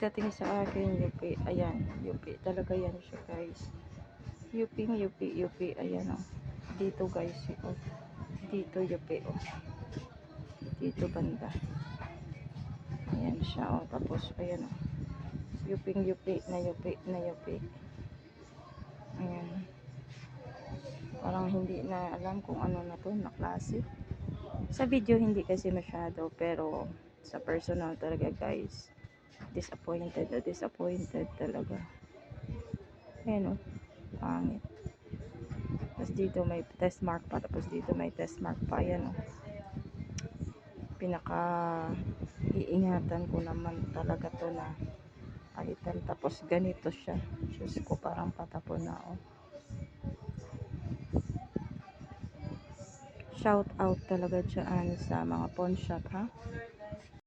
pagdating sa akin, UP, ayan, UP talaga yan siya guys. UP, UP, UP, ayan o. Dito guys, oh. Dito UP o. Dito banda. Ayan siya o. Tapos, ayan o. UP na UP na UP. Ayan. Parang hindi na alam kung ano na to na klase. Sa video hindi kasi masyado, pero sa personal talaga guys, disappointed na disappointed talaga. Ayan o, pangit. Tapos dito may test mark pa, tapos dito may test mark pa. Ayan o, pinaka iingatan ko naman talaga to na item. Tapos ganito siya, Diyos ko, parang patapon na o. Shout out talaga dyan sa mga pawn shop ha.